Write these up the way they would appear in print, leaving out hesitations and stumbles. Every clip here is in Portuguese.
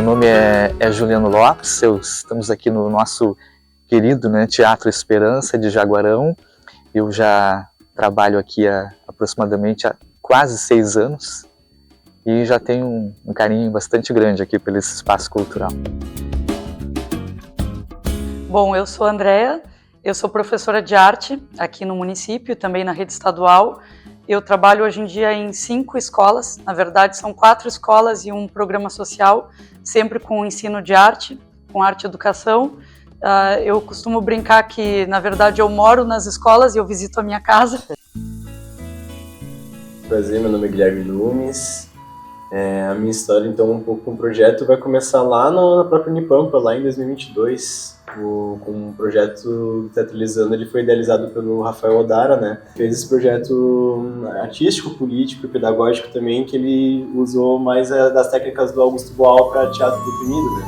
nome é Juliano Lopes, estamos aqui no nosso querido, né, Teatro Esperança de Jaguarão. Eu já trabalho aqui há aproximadamente quase 6 anos e já tenho um carinho bastante grande aqui pelo esse espaço cultural. Bom, eu sou a Andréa, eu sou professora de arte aqui no município, também na rede estadual. Eu trabalho hoje em dia em 5 escolas, na verdade são 4 escolas e um programa social, sempre com ensino de arte, com arte e educação. Eu costumo brincar que, na verdade, eu moro nas escolas e eu visito a minha casa. Prazer, meu nome é Guilherme Nunes. A minha história, então, um pouco com o projeto vai começar lá na própria Unipampa, lá em 2022. Com um projeto Teatralizando, ele foi idealizado pelo Rafael Odara, né? Fez esse projeto artístico, político e pedagógico também, que ele usou mais das técnicas do Augusto Boal para teatro deprimido, né?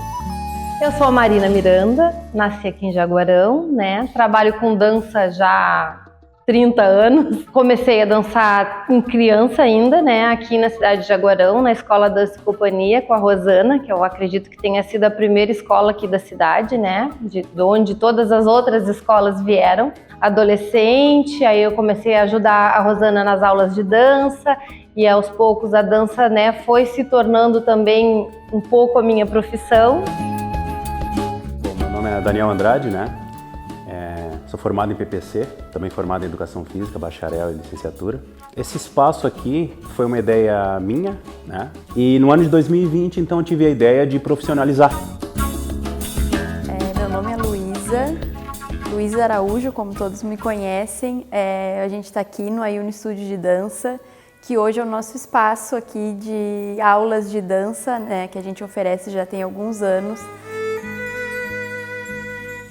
Eu sou a Marina Miranda, nasci aqui em Jaguarão, né? Trabalho com dança já há 30 anos. Comecei a dançar em criança ainda, né? Aqui na cidade de Jaguarão, na Escola Dança e Companhia, com a Rosana, que eu acredito que tenha sido a primeira escola aqui da cidade, né? De onde todas as outras escolas vieram. Adolescente, aí eu comecei a ajudar a Rosana nas aulas de dança e aos poucos a dança, né, foi se tornando também um pouco a minha profissão. Bom, meu nome é Daniel Andrade, né? Sou formado em PPC, também formado em Educação Física, bacharel e licenciatura. Esse espaço aqui foi uma ideia minha, né? E no ano de 2020, então, eu tive a ideia de profissionalizar. Meu nome é Luísa Araújo, como todos me conhecem. A gente está aqui no Ayuni Estúdio de Dança, que hoje é o nosso espaço aqui de aulas de dança, né, que a gente oferece já tem alguns anos.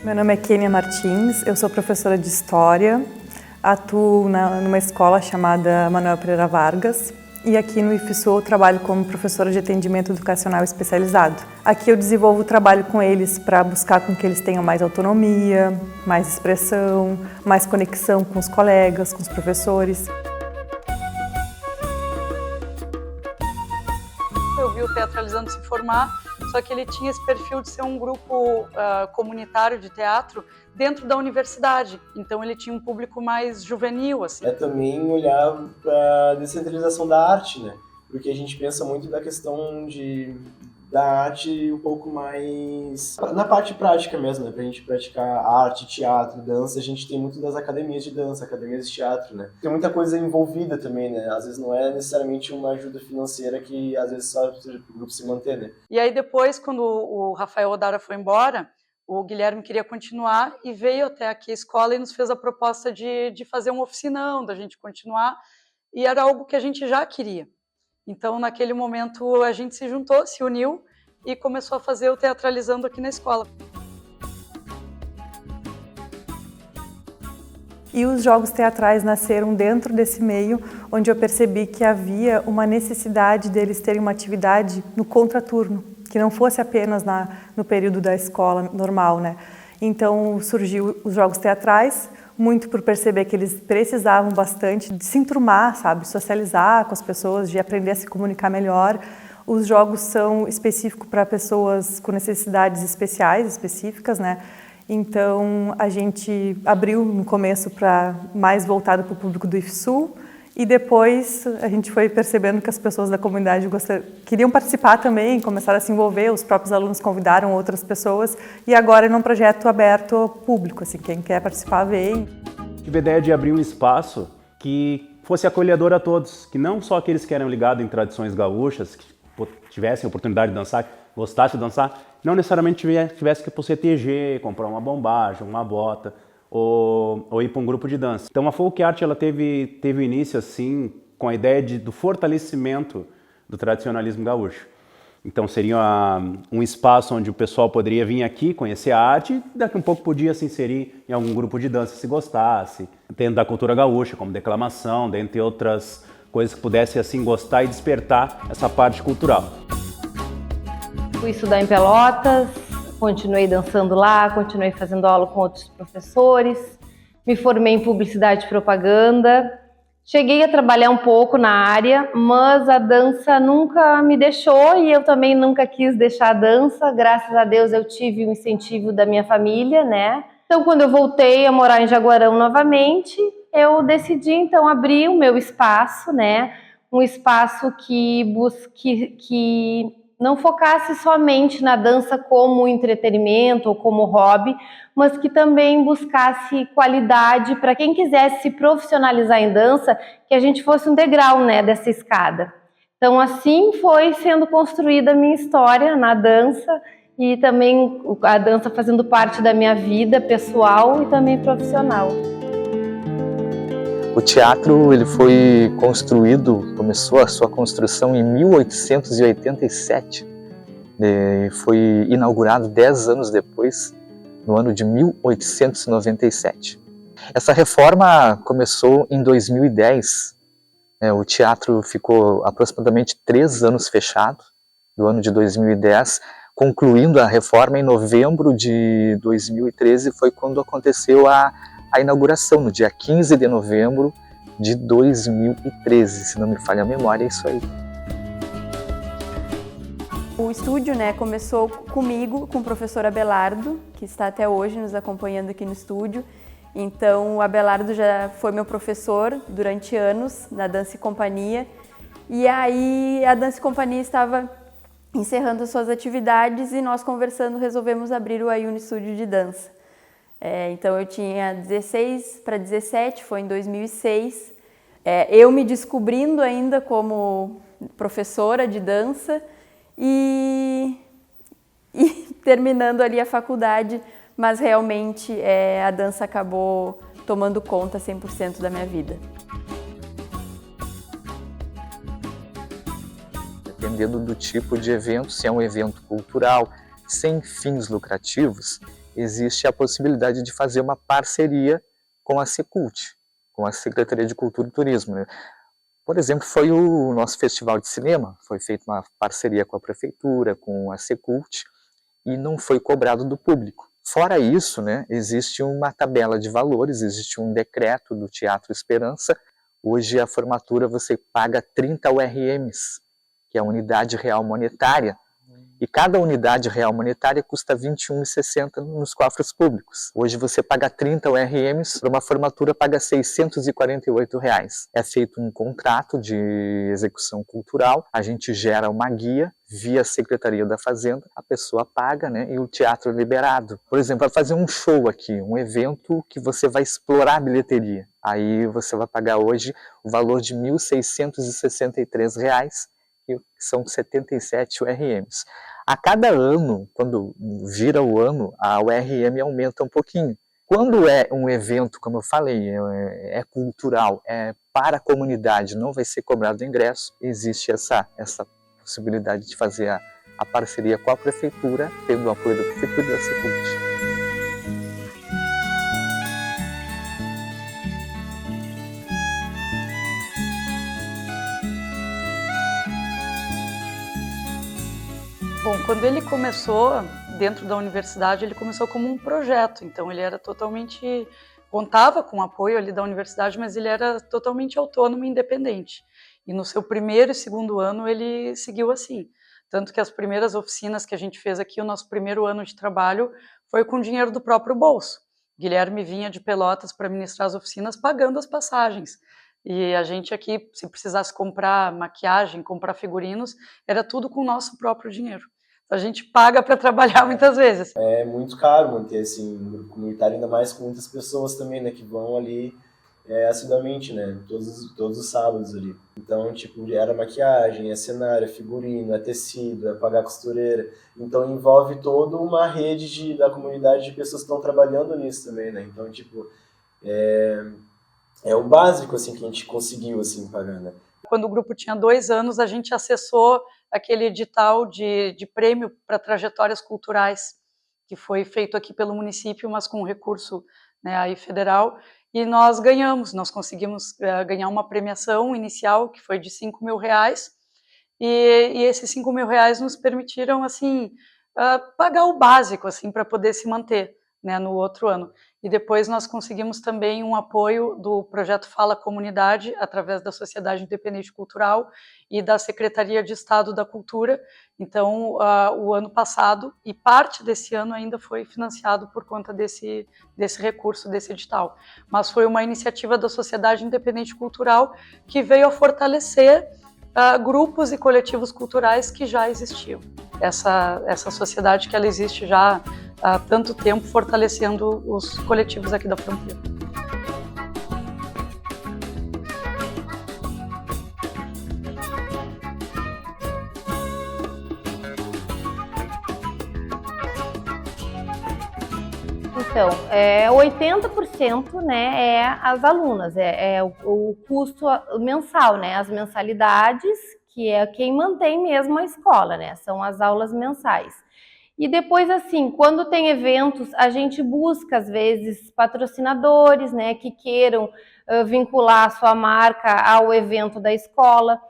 Meu nome é Kênia Martins, eu sou professora de História, atuo numa escola chamada Manuel Pereira Vargas e aqui no IFSU eu trabalho como professora de atendimento educacional especializado. Aqui eu desenvolvo o trabalho com eles para buscar com que eles tenham mais autonomia, mais expressão, mais conexão com os colegas, com os professores. Eu vi o Teatralizando se formar, só que ele tinha esse perfil de ser um grupo comunitário de teatro dentro da universidade. Então ele tinha um público mais juvenil, assim. É também olhar para a descentralização da arte, né? Porque a gente pensa muito da questão da arte um pouco mais na parte prática mesmo, né? Pra gente praticar arte, teatro, dança, a gente tem muito das academias de dança, academias de teatro, né? Tem muita coisa envolvida também, né? Às vezes não é necessariamente uma ajuda financeira que às vezes só precisa pro grupo se manter, né? E aí depois, quando o Rafael Odara foi embora, o Guilherme queria continuar e veio até aqui a escola e nos fez a proposta de fazer um oficinão, da gente continuar, e era algo que a gente já queria. Então, naquele momento, a gente se juntou, se uniu e começou a fazer o Teatralizando aqui na escola. E os jogos teatrais nasceram dentro desse meio, onde eu percebi que havia uma necessidade deles terem uma atividade no contraturno, que não fosse apenas no período da escola normal, né? Então, surgiu os jogos teatrais, muito por perceber que eles precisavam bastante de se enturmar, sabe, socializar com as pessoas, de aprender a se comunicar melhor. Os jogos são específicos para pessoas com necessidades específicas, né? Então a gente abriu no começo para mais voltado para o público do IFSU e depois a gente foi percebendo que as pessoas da comunidade queriam participar também, começaram a se envolver, os próprios alunos convidaram outras pessoas e agora é um projeto aberto ao público, assim, quem quer participar vem. Tive a ideia de abrir um espaço que fosse acolhedor a todos, que não só aqueles que eram ligados em tradições gaúchas, que tivessem a oportunidade de dançar, gostassem de dançar, não necessariamente tivesse que ir para o CTG, comprar uma bombagem, uma bota, ou ir para um grupo de dança. Então a folk art ela teve início assim com a ideia do fortalecimento do tradicionalismo gaúcho. Então seria um espaço onde o pessoal poderia vir aqui, conhecer a arte e daqui a um pouco podia se inserir em algum grupo de dança se gostasse, dentro da cultura gaúcha, como declamação, dentre outras coisas que pudesse assim gostar e despertar essa parte cultural. Fui estudar em Pelotas, continuei dançando lá, continuei fazendo aula com outros professores, me formei em publicidade e propaganda, Cheguei a trabalhar um pouco na área, mas a dança nunca me deixou e eu também nunca quis deixar a dança. Graças a Deus eu tive o incentivo da minha família, né? Então, quando eu voltei a morar em Jaguarão novamente, eu decidi então abrir o meu espaço, né? Um espaço que não focasse somente na dança como entretenimento ou como hobby, mas que também buscasse qualidade para quem quisesse se profissionalizar em dança, que a gente fosse um degrau, né, dessa escada. Então, assim foi sendo construída a minha história na dança e também a dança fazendo parte da minha vida pessoal e também profissional. O teatro ele foi construído, começou a sua construção em 1887 e foi inaugurado 10 anos depois, no ano de 1897. Essa reforma começou em 2010. O teatro ficou aproximadamente 3 anos fechado, do ano de 2010, concluindo a reforma em novembro de 2013, foi quando aconteceu a inauguração, no dia 15 de novembro de 2013, se não me falha a memória, é isso aí. O estúdio, né, começou comigo, com o professor Abelardo, que está até hoje nos acompanhando aqui no estúdio. Então, o Abelardo já foi meu professor durante anos na Dança e Companhia. E aí, a Dança e Companhia estava encerrando as suas atividades e nós conversando resolvemos abrir o Ayuni Estúdio de Dança. Então, eu tinha 16 para 17, foi em 2006. Eu me descobrindo ainda como professora de dança e terminando ali a faculdade, mas realmente a dança acabou tomando conta 100% da minha vida. Dependendo do tipo de evento, se é um evento cultural sem fins lucrativos, existe a possibilidade de fazer uma parceria com a Secult, com a Secretaria de Cultura e Turismo, né? Por exemplo, foi o nosso festival de cinema, foi feita uma parceria com a Prefeitura, com a Secult, e não foi cobrado do público. Fora isso, né, existe uma tabela de valores, existe um decreto do Teatro Esperança. Hoje a formatura você paga 30 URMs, que é a unidade real monetária, e cada unidade real monetária custa R$ 21,60 nos cofres públicos. Hoje você paga 30 URMs, para uma formatura paga R$ 648. É feito um contrato de execução cultural, a gente gera uma guia via Secretaria da Fazenda, a pessoa paga, né, e o teatro é liberado. Por exemplo, vai fazer um show aqui, um evento que você vai explorar a bilheteria. Aí você vai pagar hoje o valor de R$ 1.663, que são 77 URMs. A cada ano, quando vira o ano, a URM aumenta um pouquinho. Quando é um evento, como eu falei, é cultural, é para a comunidade, não vai ser cobrado ingresso, existe essa possibilidade de fazer a parceria com a Prefeitura, tendo o apoio da Prefeitura e da Secult. Bom, quando ele começou dentro da universidade, ele começou como um projeto, então ele era totalmente, contava com o apoio ali da universidade, mas ele era totalmente autônomo e independente. E no seu primeiro e segundo ano ele seguiu assim, tanto que as primeiras oficinas que a gente fez aqui, o nosso primeiro ano de trabalho, foi com dinheiro do próprio bolso. Guilherme vinha de Pelotas para ministrar as oficinas pagando as passagens. E a gente aqui, se precisasse comprar maquiagem, comprar figurinos, era tudo com o nosso próprio dinheiro. A gente paga para trabalhar muitas vezes. É muito caro manter assim, um grupo comunitário, ainda mais com muitas pessoas também, né, que vão ali assiduamente, né, todos os sábados ali. Então, tipo, era maquiagem, é cenário, é figurino, é tecido, é pagar costureira. Então, envolve toda uma rede da comunidade de pessoas que estão trabalhando nisso também, né. Então, tipo, é o básico, assim, que a gente conseguiu, assim, pagar, né. Quando o grupo tinha 2 anos, a gente acessou aquele edital de prêmio para trajetórias culturais, que foi feito aqui pelo município, mas com recurso, né, aí federal, e nós conseguimos ganhar uma premiação inicial, que foi de R$5.000, e esses R$5.000 nos permitiram, assim, pagar o básico, assim, para poder se manter, né, no outro ano. E depois nós conseguimos também um apoio do projeto Fala Comunidade, através da Sociedade Independente Cultural e da Secretaria de Estado da Cultura. Então, o ano passado, e parte desse ano ainda foi financiado por conta desse recurso, desse edital. Mas foi uma iniciativa da Sociedade Independente Cultural que veio a fortalecer grupos e coletivos culturais que já existiam. Essa sociedade que ela existe já há tanto tempo, fortalecendo os coletivos aqui da fronteira. Então, 80%, né, é as alunas, o custo mensal, né, as mensalidades, que é quem mantém mesmo a escola, né, são as aulas mensais. E depois, assim, quando tem eventos, a gente busca, às vezes, patrocinadores, né, que queiram vincular a sua marca ao evento da escola.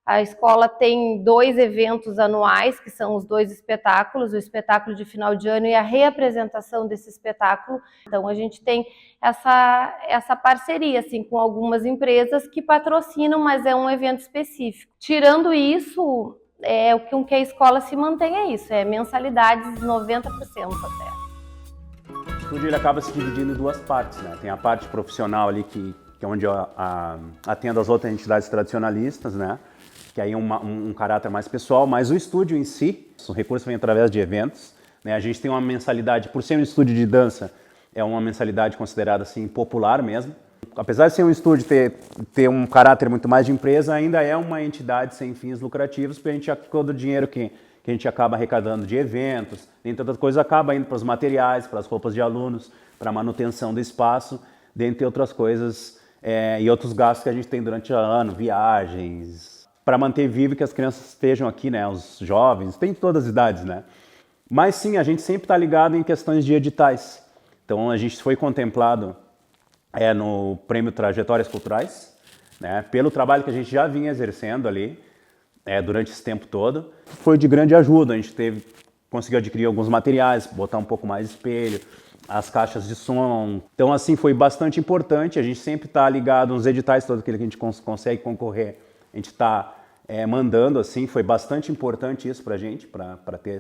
A escola tem 2 eventos anuais, que são os 2 espetáculos, o espetáculo de final de ano e a reapresentação desse espetáculo. Então, a gente tem essa parceria, assim, com algumas empresas que patrocinam, mas é um evento específico. Tirando isso, o que a escola se mantém é isso, mensalidades 90% até. O estúdio ele acaba se dividindo em 2 partes, né? Tem a parte profissional ali, que é onde eu atendo as outras entidades tradicionalistas, né? Que aí é um caráter mais pessoal, mas o estúdio em si, o recurso vem através de eventos, né? A gente tem uma mensalidade, por ser um estúdio de dança, é uma mensalidade considerada assim popular mesmo. Apesar de ser um estúdio ter um caráter muito mais de empresa, ainda é uma entidade sem fins lucrativos, porque a gente, todo o dinheiro que a gente acaba arrecadando de eventos, entre outras coisas, acaba indo para os materiais, para as roupas de alunos, para a manutenção do espaço, dentre outras coisas, e outros gastos que a gente tem durante o ano, viagens, para manter vivo que as crianças estejam aqui, né, os jovens, tem todas as idades, né? Mas sim, a gente sempre está ligado em questões de editais. Então a gente foi contemplado no Prêmio Trajetórias Culturais, né, pelo trabalho que a gente já vinha exercendo ali durante esse tempo todo. Foi de grande ajuda, a gente conseguiu adquirir alguns materiais, botar um pouco mais de espelho, as caixas de som. Então assim, foi bastante importante, a gente sempre está ligado nos editais, todo aquele que a gente consegue concorrer, a gente está mandando, assim, foi bastante importante isso para a gente, para ter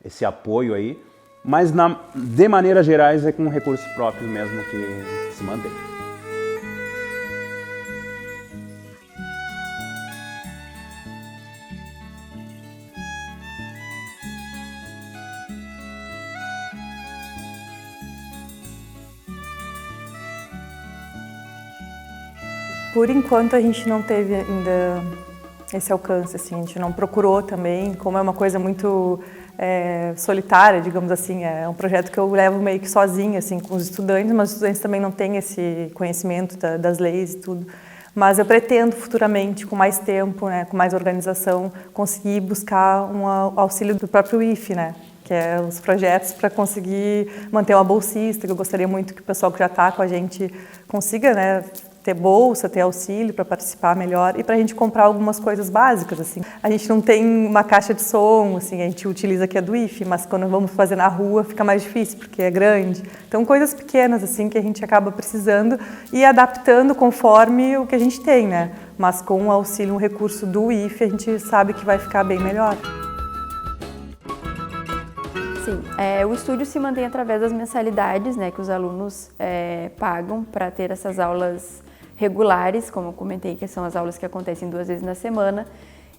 esse apoio aí. Mas, de maneiras gerais, é com recursos próprios mesmo que se mantém. Por enquanto, a gente não teve ainda esse alcance, assim, a gente não procurou também, como é uma coisa muito solitária, digamos assim, é um projeto que eu levo meio que sozinha, assim, com os estudantes, mas os estudantes também não têm esse conhecimento das leis e tudo. Mas eu pretendo futuramente, com mais tempo, né, com mais organização, conseguir buscar um auxílio do próprio IFE, né, que é os projetos para conseguir manter uma bolsista, que eu gostaria muito que o pessoal que já está com a gente consiga, né, ter bolsa, ter auxílio para participar melhor e para a gente comprar algumas coisas básicas, assim. A gente não tem uma caixa de som, assim, a gente utiliza aqui a do IFE, mas quando vamos fazer na rua fica mais difícil, porque é grande. Então, coisas pequenas, assim, que a gente acaba precisando e adaptando conforme o que a gente tem, né? Mas com o auxílio, um recurso do IFE, a gente sabe que vai ficar bem melhor. Sim, o estúdio se mantém através das mensalidades, né, que os alunos pagam para ter essas aulas regulares, como eu comentei, que são as aulas que acontecem 2 vezes na semana.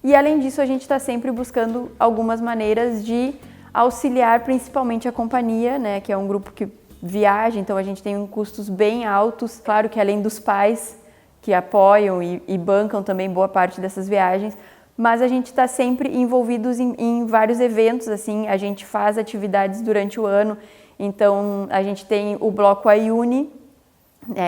E além disso, a gente está sempre buscando algumas maneiras de auxiliar principalmente a companhia, né, que é um grupo que viaja, então a gente tem custos bem altos. Claro que além dos pais que apoiam e bancam também boa parte dessas viagens, mas a gente está sempre envolvidos em vários eventos, assim, a gente faz atividades durante o ano, então a gente tem o bloco AIUNI,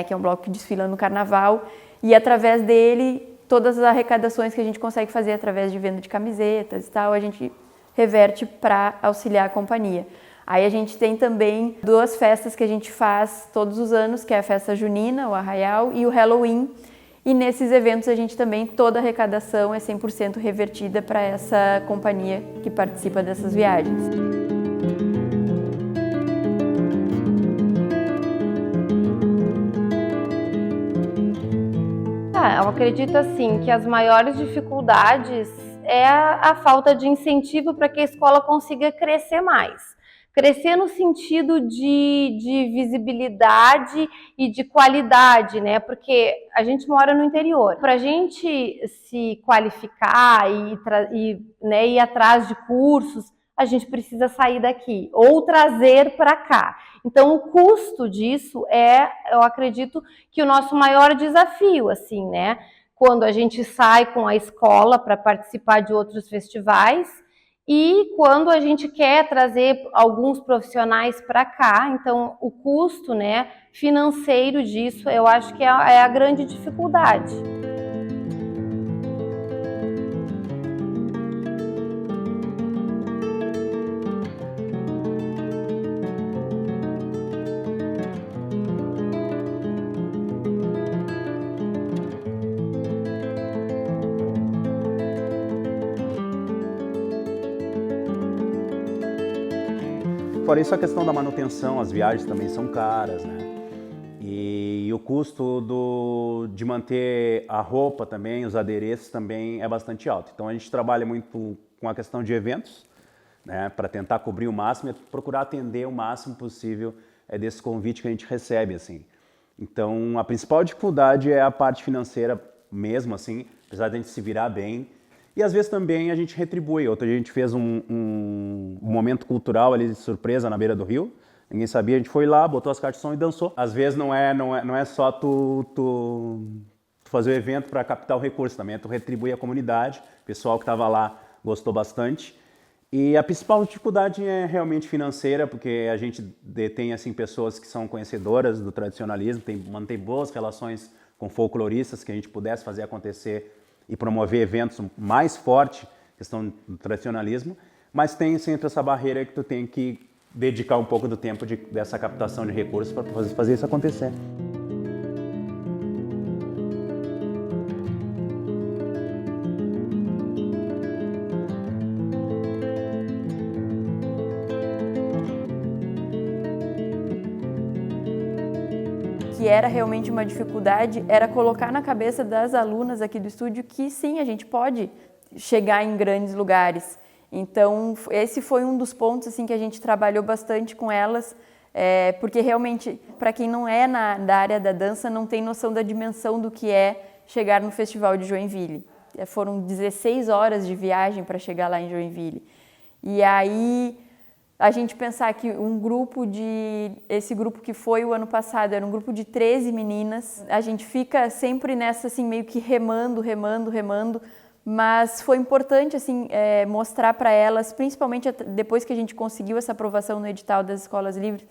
que é um bloco que desfila no carnaval, e através dele, todas as arrecadações que a gente consegue fazer através de venda de camisetas e tal, a gente reverte para auxiliar a companhia. Aí a gente tem também 2 festas que a gente faz todos os anos, que é a festa junina, o Arraial, e o Halloween. E nesses eventos a gente também, toda a arrecadação é 100% revertida para essa companhia que participa dessas viagens. eu acredito assim que as maiores dificuldades é a falta de incentivo para que a escola consiga crescer mais. Crescer no sentido de visibilidade e de qualidade, né? Porque a gente mora no interior. Para a gente se qualificar né, ir atrás de cursos, a gente precisa sair daqui ou trazer para cá. Então, o custo disso eu acredito, que o nosso maior desafio, assim, né? Quando a gente sai com a escola para participar de outros festivais e quando a gente quer trazer alguns profissionais para cá. Então, o custo, né, financeiro disso, eu acho que é a grande dificuldade. Fora isso, a questão da manutenção, as viagens também são caras, né? E o custo de manter a roupa também, os adereços também é bastante alto. Então a gente trabalha muito com a questão de eventos, né? Para tentar cobrir o máximo e procurar atender o máximo possível desse convite que a gente recebe, assim. Então a principal dificuldade é a parte financeira mesmo, assim, apesar de a gente se virar bem. E às vezes também a gente retribui. Outra, a gente fez um momento cultural ali de surpresa na beira do rio. Ninguém sabia, a gente foi lá, botou as cartas de som e dançou. Às vezes não é só tu fazer o evento para captar o recurso, também é tu retribuir a comunidade. O pessoal que estava lá gostou bastante. E a principal dificuldade é realmente financeira, porque a gente detém assim, pessoas que são conhecedoras do tradicionalismo, mantém boas relações com folcloristas, que a gente pudesse fazer acontecer e promover eventos mais forte, questão do tradicionalismo, mas tem sempre essa barreira que tu tem que dedicar um pouco do tempo dessa captação de recursos para fazer isso acontecer. Que era realmente uma dificuldade, era colocar na cabeça das alunas aqui do estúdio que sim, a gente pode chegar em grandes lugares. Então, esse foi um dos pontos assim, que a gente trabalhou bastante com elas, porque realmente, para quem não é da área da dança, não tem noção da dimensão do que é chegar no Festival de Joinville. Foram 16 horas de viagem para chegar lá em Joinville. E aí, a gente pensar que esse grupo que foi o ano passado era um grupo de 13 meninas, a gente fica sempre nessa assim meio que remando, mas foi importante assim mostrar para elas, principalmente depois que a gente conseguiu essa aprovação no edital das escolas livres,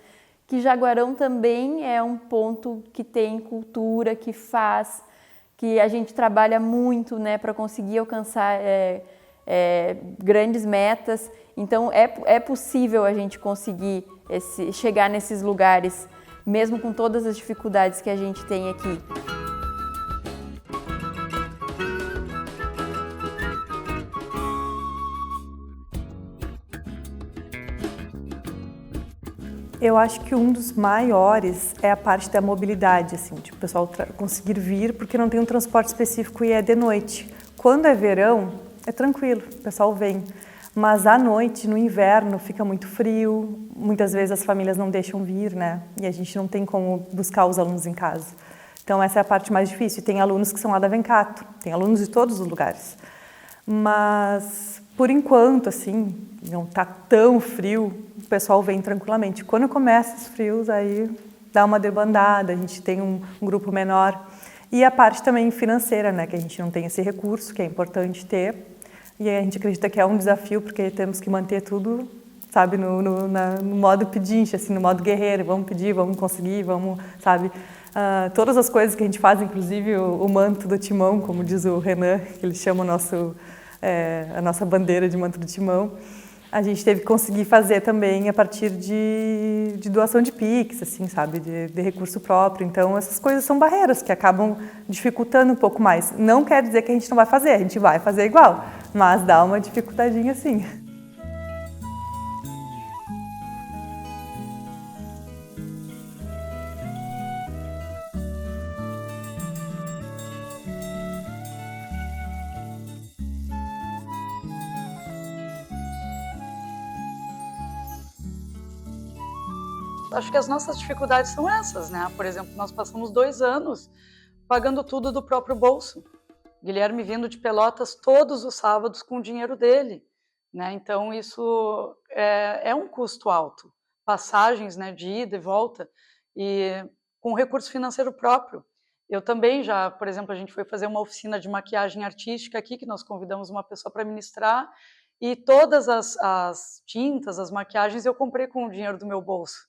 que Jaguarão também é um ponto que tem cultura, que a gente trabalha muito, né, para conseguir alcançar grandes metas. Então é possível a gente conseguir chegar nesses lugares, mesmo com todas as dificuldades que a gente tem aqui. Eu acho que um dos maiores é a parte da mobilidade, assim, tipo, o pessoal conseguir vir porque não tem um transporte específico e é de noite. Quando é verão, é tranquilo, o pessoal vem. Mas à noite, no inverno, fica muito frio, muitas vezes as famílias não deixam vir, né? E a gente não tem como buscar os alunos em casa. Então essa é a parte mais difícil. Tem alunos que são lá da Vencato, tem alunos de todos os lugares. Mas, por enquanto, assim, não está tão frio, o pessoal vem tranquilamente. Quando começa os frios, aí dá uma debandada, a gente tem um grupo menor. E a parte também financeira, né? Que a gente não tem esse recurso, que é importante ter. E a gente acredita que é um desafio, porque temos que manter tudo, sabe, no modo pedinte, assim, no modo guerreiro. Vamos pedir, vamos conseguir, vamos, sabe. Todas as coisas que a gente faz, inclusive o manto do timão, como diz o Renan, que ele chama a nossa bandeira de manto do timão, a gente teve que conseguir fazer também a partir de doação de Pix, assim, sabe, de recurso próprio. Então, essas coisas são barreiras que acabam dificultando um pouco mais. Não quer dizer que a gente não vai fazer, a gente vai fazer igual, mas dá uma dificultadinha sim. Acho que as nossas dificuldades são essas, né? Por exemplo, nós passamos 2 anos pagando tudo do próprio bolso. Guilherme vindo de Pelotas todos os sábados com o dinheiro dele, né? Então isso é um custo alto. Passagens, né, de ida e volta, e com recurso financeiro próprio. Eu também já, por exemplo, a gente foi fazer uma oficina de maquiagem artística aqui, que nós convidamos uma pessoa para ministrar, e todas as tintas, as maquiagens, eu comprei com o dinheiro do meu bolso.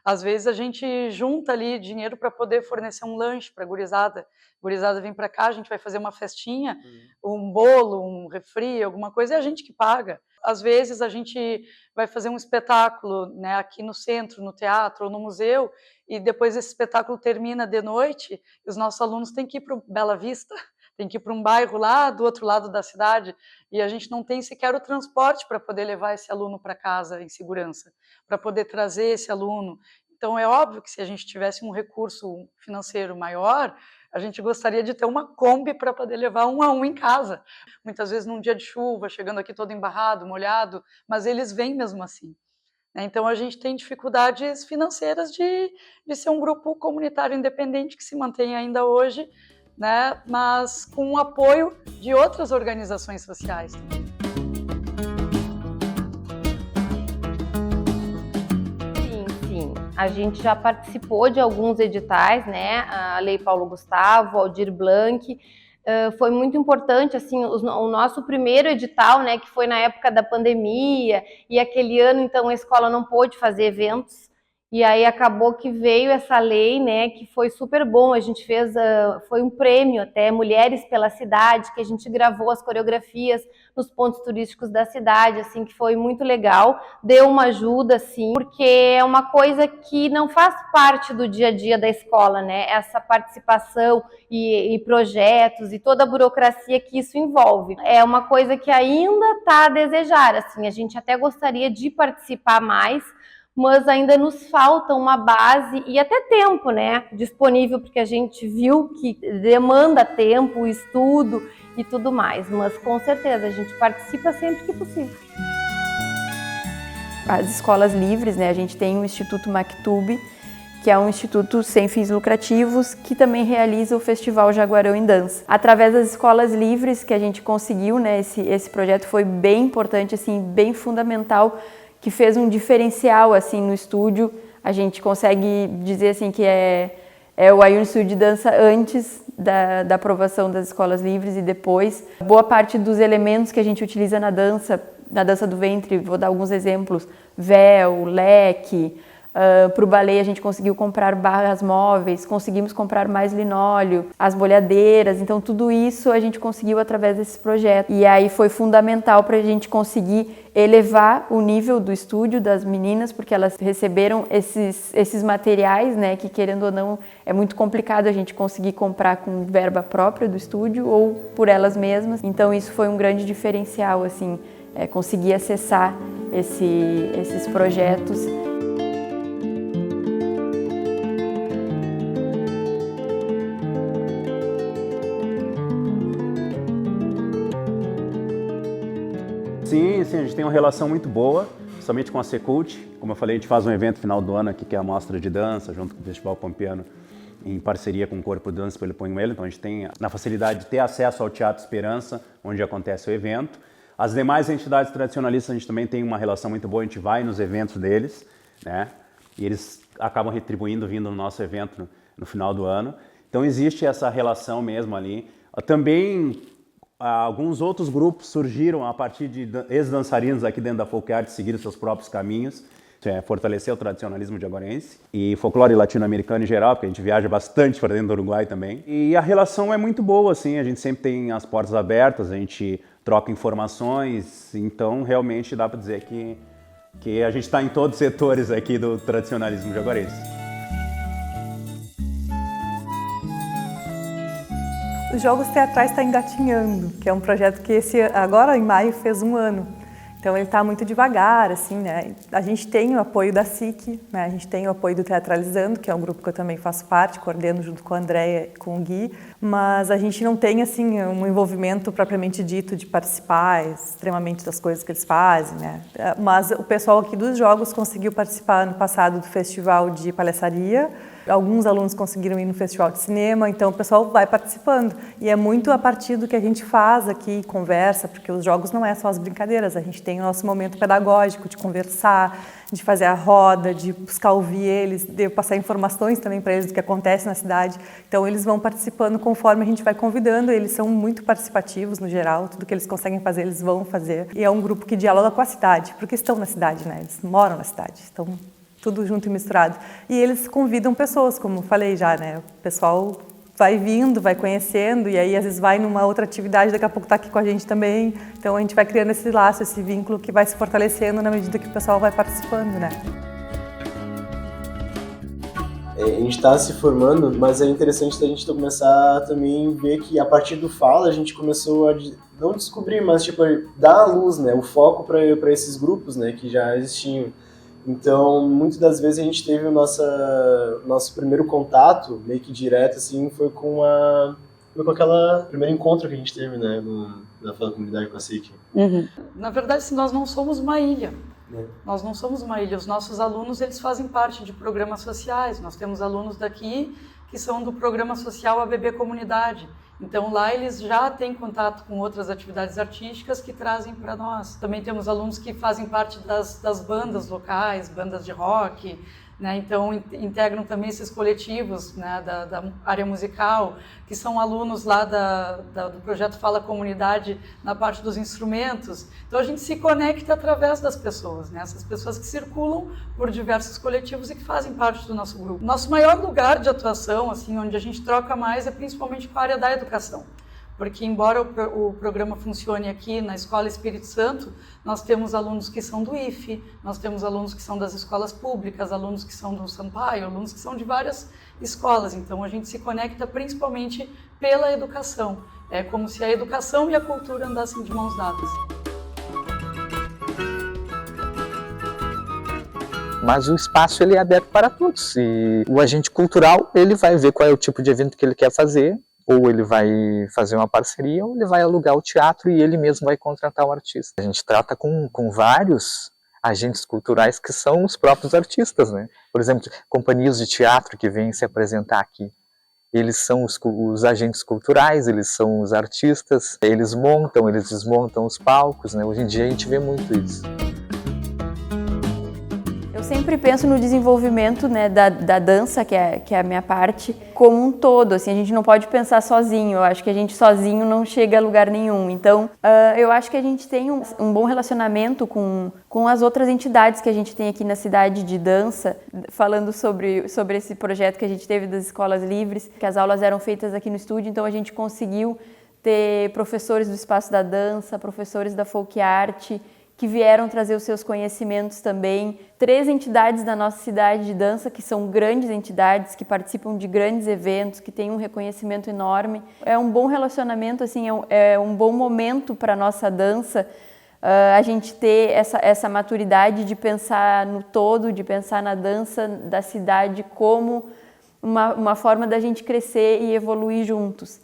Às vezes a gente junta ali dinheiro para poder fornecer um lanche para a gurizada. A gurizada vem para cá, a gente vai fazer uma festinha, um bolo, um refri, alguma coisa, é a gente que paga. Às vezes a gente vai fazer um espetáculo, né, aqui no centro, no teatro ou no museu, e depois esse espetáculo termina de noite, e os nossos alunos têm que ir para o Bela Vista, tem que ir para um bairro lá do outro lado da cidade, e a gente não tem sequer o transporte para poder levar esse aluno para casa em segurança, para poder trazer esse aluno. Então é óbvio que se a gente tivesse um recurso financeiro maior, a gente gostaria de ter uma Kombi para poder levar 1 a 1 em casa. Muitas vezes num dia de chuva, chegando aqui todo embarrado, molhado, mas eles vêm mesmo assim. Então a gente tem dificuldades financeiras de ser um grupo comunitário independente que se mantém ainda hoje, né, mas com o apoio de outras organizações sociais também. Sim. A gente já participou de alguns editais, né? A Lei Paulo Gustavo, Aldir Blanc. Foi muito importante, assim, o nosso primeiro edital, né, que foi na época da pandemia, e aquele ano, então, a escola não pôde fazer eventos, e aí acabou que veio essa lei, né, que foi super bom. A gente fez, foi um prêmio até, Mulheres pela Cidade, que a gente gravou as coreografias nos pontos turísticos da cidade, assim, que foi muito legal, deu uma ajuda, assim, porque é uma coisa que não faz parte do dia a dia da escola, né, essa participação e projetos e toda a burocracia que isso envolve. É uma coisa que ainda está a desejar, assim, a gente até gostaria de participar mais, mas ainda nos falta uma base e até tempo, né, disponível, porque a gente viu que demanda tempo, estudo e tudo mais, mas com certeza a gente participa sempre que possível. As escolas livres, né, a gente tem o Instituto Mactub, que é um instituto sem fins lucrativos, que também realiza o Festival Jaguarão em Dança. Através das escolas livres que a gente conseguiu, né, esse projeto foi bem importante, assim, bem fundamental, que fez um diferencial, assim, no estúdio. A gente consegue dizer, assim, que é o Ayuni Estúdio de Dança antes da aprovação das escolas livres e depois. Boa parte dos elementos que a gente utiliza na dança do ventre, vou dar alguns exemplos, véu, leque. Para o balé a gente conseguiu comprar barras móveis, conseguimos comprar mais linóleo, as bolhadeiras, então tudo isso a gente conseguiu através desse projeto. E aí foi fundamental para a gente conseguir elevar o nível do estúdio das meninas, porque elas receberam esses materiais, né, que querendo ou não é muito complicado a gente conseguir comprar com verba própria do estúdio ou por elas mesmas. Então isso foi um grande diferencial, assim, conseguir acessar esses projetos. Sim, a gente tem uma relação muito boa, somente com a Secult. Como eu falei, a gente faz um evento final do ano aqui, que é a Mostra de Dança, junto com o Festival Pampiano, em parceria com o Corpo de Dança pelo Põe Ele. Então a gente tem na facilidade de ter acesso ao Teatro Esperança, onde acontece o evento. As demais entidades tradicionalistas a gente também tem uma relação muito boa, a gente vai nos eventos deles, né? E eles acabam retribuindo vindo no nosso evento no final do ano. Então existe essa relação mesmo ali. Também alguns outros grupos surgiram a partir de ex-dançarinos aqui dentro da Folk Art, seguiram seus próprios caminhos, fortalecer o tradicionalismo jaguarense e folclore latino-americano em geral, porque a gente viaja bastante para dentro do Uruguai também. E a relação é muito boa, assim, a gente sempre tem as portas abertas, a gente troca informações, então realmente dá para dizer que a gente está em todos os setores aqui do tradicionalismo jaguarense. Os Jogos Teatrais está engatinhando, que é um projeto que agora em maio fez 1 ano. Então ele está muito devagar, assim, né? A gente tem o apoio da SIC, né? A gente tem o apoio do Teatralizando, que é um grupo que eu também faço parte, coordeno junto com a Andréia e com o Gui, mas a gente não tem, assim, um envolvimento propriamente dito de participar extremamente das coisas que eles fazem, né? Mas o pessoal aqui dos Jogos conseguiu participar no passado do Festival de Palhaçaria. Alguns alunos conseguiram ir no Festival de Cinema, então o pessoal vai participando. E é muito a partir do que a gente faz aqui, conversa, porque os jogos não é só as brincadeiras, a gente tem o nosso momento pedagógico de conversar, de fazer a roda, de buscar ouvir eles, de passar informações também para eles do que acontece na cidade. Então eles vão participando conforme a gente vai convidando, eles são muito participativos no geral, tudo que eles conseguem fazer, eles vão fazer. E é um grupo que dialoga com a cidade, porque estão na cidade, né? Eles moram na cidade, estão tudo junto e misturado. E eles convidam pessoas, como eu falei já, né? O pessoal vai vindo, vai conhecendo, e aí às vezes vai numa outra atividade, daqui a pouco está aqui com a gente também. Então a gente vai criando esse laço, esse vínculo que vai se fortalecendo na medida que o pessoal vai participando, né? A gente está se formando, mas é interessante a gente começar também a ver que a partir do Fala a gente começou a não descobrir, mas tipo dar a luz, né? O foco para esses grupos, né? Que já existiam. Então, muitas das vezes a gente teve o nosso primeiro contato, meio que direto, assim, foi com aquela primeiro encontro que a gente teve, né, na comunidade com a SIC. Uhum. Na verdade, nós não somos uma ilha. Nós não somos uma ilha. Os nossos alunos, eles fazem parte de programas sociais. Nós temos alunos daqui que são do programa social ABB Comunidade. Então, lá eles já têm contato com outras atividades artísticas que trazem para nós. Também temos alunos que fazem parte das bandas locais, bandas de rock, né? Então, integram também esses coletivos, né, da área musical, que são alunos lá do projeto Fala Comunidade na parte dos instrumentos. Então, a gente se conecta através das pessoas, né? Essas pessoas que circulam por diversos coletivos e que fazem parte do nosso grupo. Nosso maior lugar de atuação, assim, onde a gente troca mais, é principalmente com a área da educação. Porque, embora o programa funcione aqui na Escola Espírito Santo, nós temos alunos que são do IFE, nós temos alunos que são das escolas públicas, alunos que são do Sampaio, alunos que são de várias escolas. Então, a gente se conecta principalmente pela educação. É como se a educação e a cultura andassem de mãos dadas. Mas o espaço ele é aberto para todos. E o agente cultural ele vai ver qual é o tipo de evento que ele quer fazer, ou ele vai fazer uma parceria, ou ele vai alugar o teatro e ele mesmo vai contratar um artista. A gente trata com vários agentes culturais que são os próprios artistas, né? Por exemplo, companhias de teatro que vêm se apresentar aqui. Eles são os agentes culturais, eles são os artistas, eles montam, eles desmontam os palcos, né? Hoje em dia a gente vê muito isso. Eu sempre penso no desenvolvimento, né, da dança, que é a minha parte, como um todo. Assim, a gente não pode pensar sozinho. Eu acho que a gente sozinho não chega a lugar nenhum. Então, eu acho que a gente tem um bom relacionamento com as outras entidades que a gente tem aqui na cidade de dança. Falando sobre esse projeto que a gente teve das escolas livres, que as aulas eram feitas aqui no estúdio, então a gente conseguiu ter professores do Espaço da Dança, professores da Folk Art, que vieram trazer os seus conhecimentos também. 3 entidades da nossa cidade de dança, que são grandes entidades, que participam de grandes eventos, que têm um reconhecimento enorme. É um bom relacionamento, assim, é um bom momento para a nossa dança, a gente ter essa maturidade de pensar no todo, de pensar na dança da cidade como uma forma da gente crescer e evoluir juntos.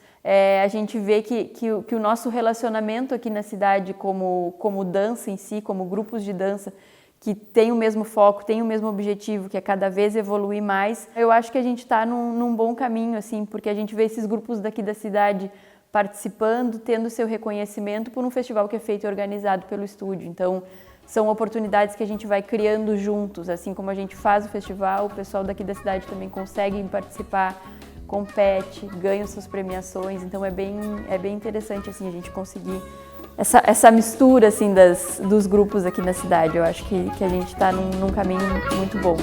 A gente vê que o nosso relacionamento aqui na cidade como dança em si, como grupos de dança que tem o mesmo foco, tem o mesmo objetivo, que é cada vez evoluir mais, eu acho que a gente está num bom caminho, assim, porque a gente vê esses grupos daqui da cidade participando, tendo seu reconhecimento por um festival que é feito e organizado pelo estúdio. Então, são oportunidades que a gente vai criando juntos, assim como a gente faz o festival, o pessoal daqui da cidade também consegue participar, compete, ganha suas premiações, então é bem interessante assim a gente conseguir essa mistura assim dos grupos aqui na cidade. Eu acho que a gente está num caminho muito bom.